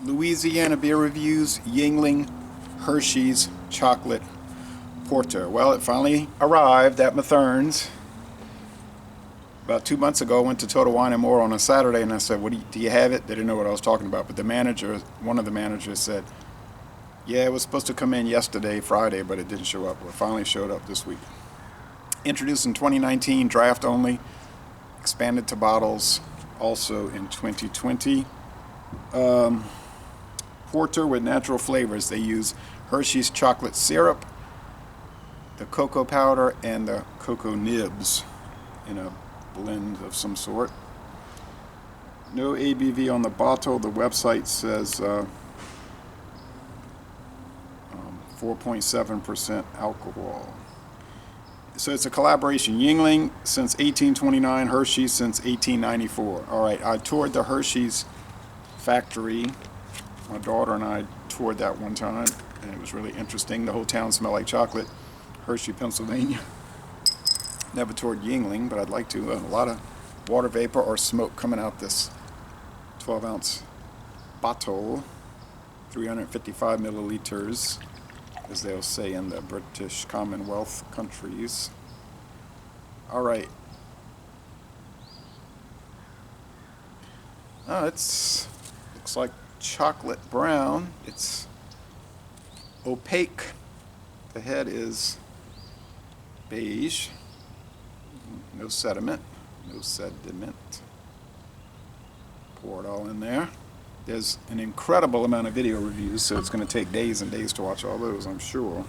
Louisiana beer reviews, Yuengling Hershey's chocolate porter. Well, it finally arrived at Mathern's. About 2 months ago, I went to Total Wine & More on a Saturday, and I said, do you have it? They didn't know what I was talking about, but the manager, one of the managers said, yeah, it was supposed to come in yesterday, Friday, but it didn't show up. Well, it finally showed up this week. Introduced in 2019, draft only, expanded to bottles also in 2020. Porter with natural flavors. They use Hershey's chocolate syrup, the cocoa powder, and the cocoa nibs in a blend of some sort. No ABV on the bottle. The website says 4.7% alcohol. So it's a collaboration. Yuengling since 1829, Hershey since 1894. All right, I toured the Hershey's factory. My daughter and I toured that one time, and it was really interesting. The whole town smelled like chocolate. Hershey, Pennsylvania. Never toured Yuengling, but I'd like to. A lot of water vapor or smoke coming out this 12-ounce bottle. 355 milliliters, as they'll say in the British Commonwealth countries. All right. Oh, looks like chocolate brown. It's opaque. The head is beige. No sediment. No sediment. Pour it all in there. There's an incredible amount of video reviews, so it's going to take days and days to watch all those, I'm sure. I'm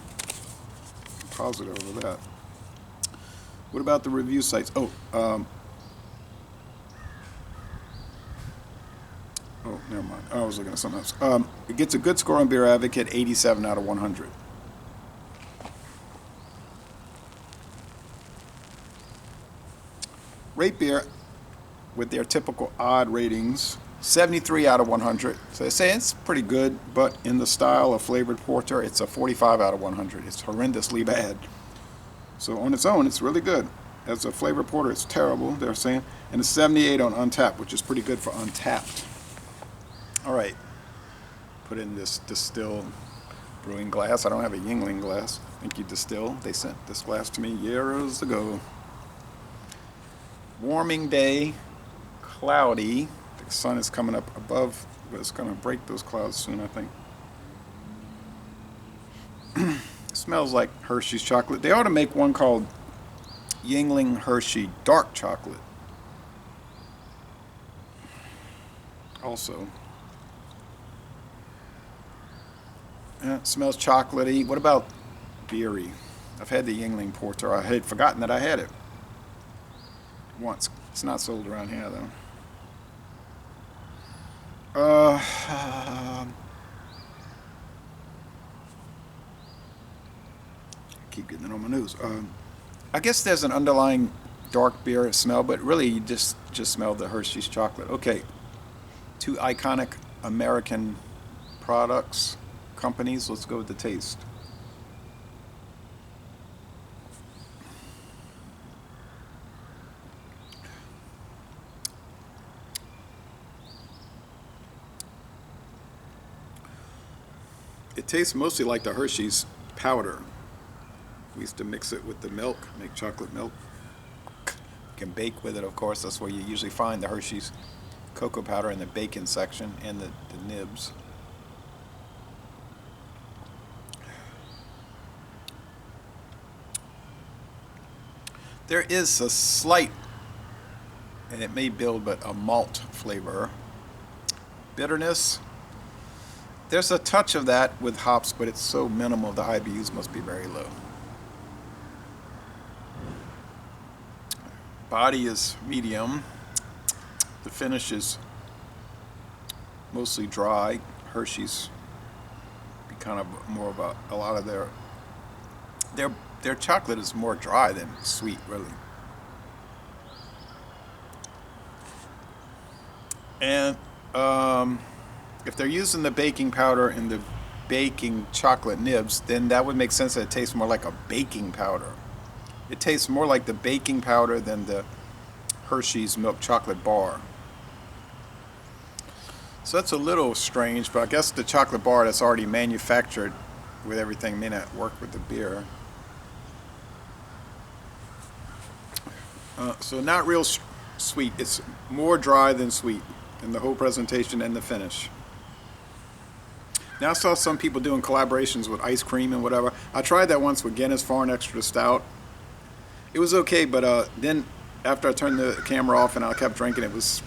positive of that. What about the review sites? Oh, never mind. I was looking at something else. It gets a good score on Beer Advocate, 87 out of 100. Rate Beer, with their typical odd ratings, 73 out of 100. So they say it's pretty good, but in the style of flavored porter, it's a 45 out of 100. It's horrendously bad. So on its own, it's really good. As a flavored porter, it's terrible, they're saying. And it's 78 on Untapped, which is pretty good for Untapped. All right. Put in this distilled brewing glass. I don't have a Yuengling glass. I think you distill. They sent this glass to me years ago. Warming day, cloudy. The sun is coming up above, but it's going to break those clouds soon, I think. It smells like Hershey's chocolate. They ought to make one called Yuengling Hershey dark chocolate. Also. It smells chocolatey. What about beery? I've had the Yuengling Porter. I had forgotten that I had it once. It's not sold around here, though. Keep getting it on my nose. I guess there's an underlying dark beer smell, but really you just smell the Hershey's chocolate. Okay, two iconic American companies. Let's go with the taste. It tastes mostly like the Hershey's powder. We used to mix it with the milk, make chocolate milk. You can bake with it, of course. That's where you usually find the Hershey's cocoa powder in the bacon section and the nibs. There is a slight, and it may build, but a malt flavor. Bitterness. There's a touch of that with hops, but it's so minimal, the IBUs must be very low. Body is medium. The finish is mostly dry. Hershey's be kind of more of a lot of their chocolate is more dry than sweet, really. And if they're using the baking powder and the baking chocolate nibs, then that would make sense that it tastes more like a baking powder. It tastes more like the baking powder than the Hershey's milk chocolate bar. So that's a little strange, but I guess the chocolate bar that's already manufactured with everything may not work with the beer. So not real sweet. It's more dry than sweet in the whole presentation and the finish. Now I saw some people doing collaborations with ice cream and whatever. I tried that once with Guinness Foreign Extra Stout. It was okay, but then after I turned the camera off and I kept drinking, it was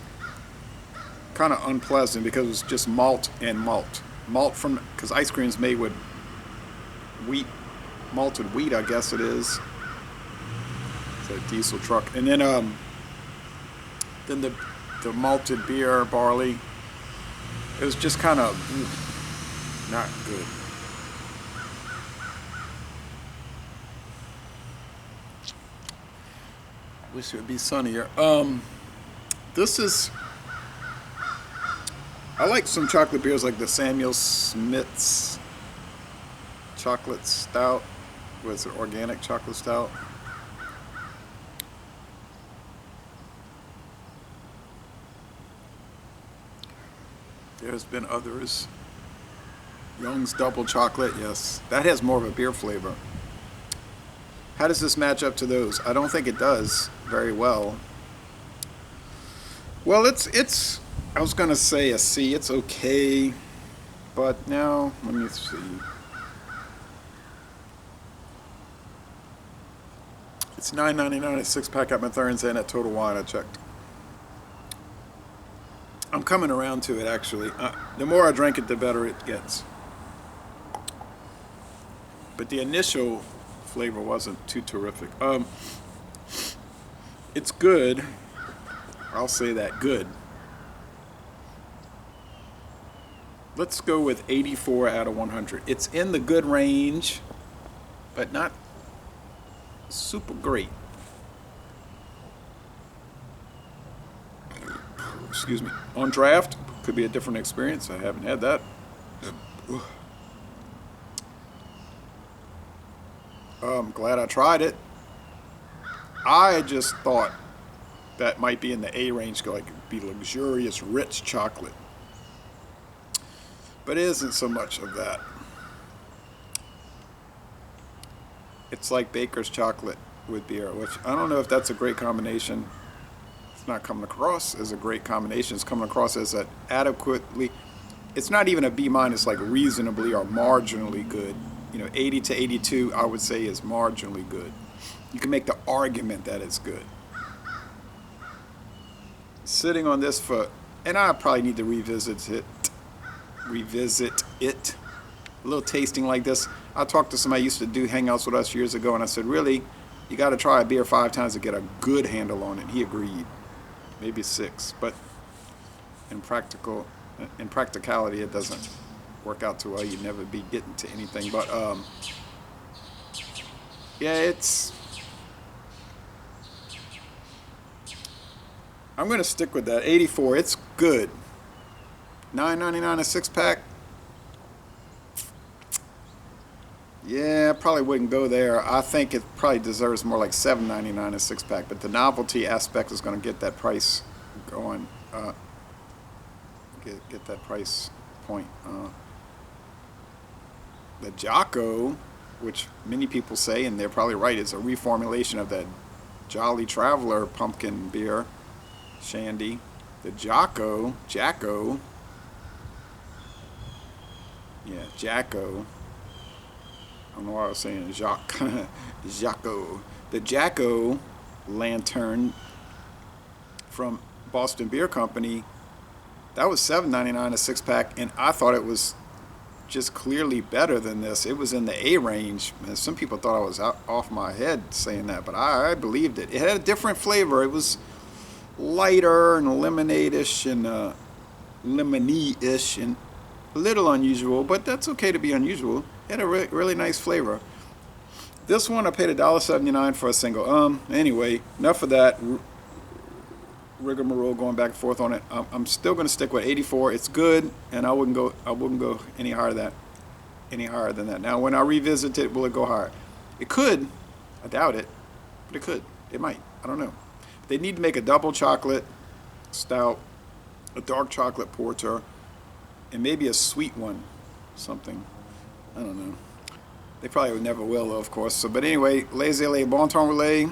kind of unpleasant because it was just malt and malt. Malt from, because ice cream is made with wheat, malted wheat, I guess it is. It's a diesel truck. And then the malted beer, barley, it was just kind of not good. Wish it would be sunnier. This is, I like some chocolate beers like the Samuel Smith's chocolate stout. Was it organic chocolate stout? There's been others. Young's Double Chocolate, yes. That has more of a beer flavor. How does this match up to those? I don't think it does very well. Well, it's I was going to say a C. It's okay. But now, let me see. It's $9.99 a six-pack at Matherne's and at Total Wine, I checked. I'm coming around to it, actually. The more I drink it, the better it gets. But the initial flavor wasn't too terrific. It's good. I'll say that, good. Let's go with 84 out of 100. It's in the good range, but not super great. Excuse me. On draft, could be a different experience. I haven't had that. I'm glad I tried it. I just thought that might be in the A range, like be luxurious, rich chocolate. But it isn't so much of that. It's like baker's chocolate with beer, which I don't know if that's a great combination. It's not coming across as a great combination. It's coming across as an adequately, it's not even a B minus, like reasonably or marginally good. 80 to 82, I would say, is marginally good. You can make the argument that it's good. Sitting on this and I probably need to revisit it. A little tasting like this. I talked to somebody who used to do hangouts with us years ago, and I said, really, you got to try a beer 5 times to get a good handle on it. And he agreed. Maybe 6, but in practicality, it doesn't work out too well. You'd never be getting to anything. But yeah, I'm going to stick with that. 84, it's good. $9.99 a six-pack. Yeah, I probably wouldn't go there. I think it probably deserves more like $7.99 a six-pack. But the novelty aspect is going to get that price going. Get that price point. The Jocko, which many people say, and they're probably right, is a reformulation of that Jolly Traveler pumpkin beer, Shandy. The Jacko. Yeah, Jacko. I don't know why I was saying Jacko. The Jacko Lantern from Boston Beer Company, that was $7.99 a six-pack, and I thought it was just clearly better than this. It was in the A range. And some people thought I was off my head saying that, but I believed it. It had a different flavor. It was lighter and lemonade-ish and lemony-ish and a little unusual, but that's okay to be unusual. It had a really nice flavor. This one I paid $1.79 for a single. Anyway, enough of that rigmarole going back and forth on it. I'm still going to stick with 84. It's good, and I wouldn't go any higher than that. Now, when I revisit it, will it go higher? It could. I doubt it, but it could. It might. I don't know. They need to make a double chocolate stout, a dark chocolate porter, and maybe a sweet one, something. I don't know. They probably never will, of course. So, but anyway, laissez-les, bon temps relais.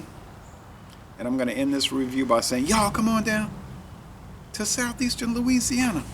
And I'm going to end this review by saying, y'all come on down to southeastern Louisiana.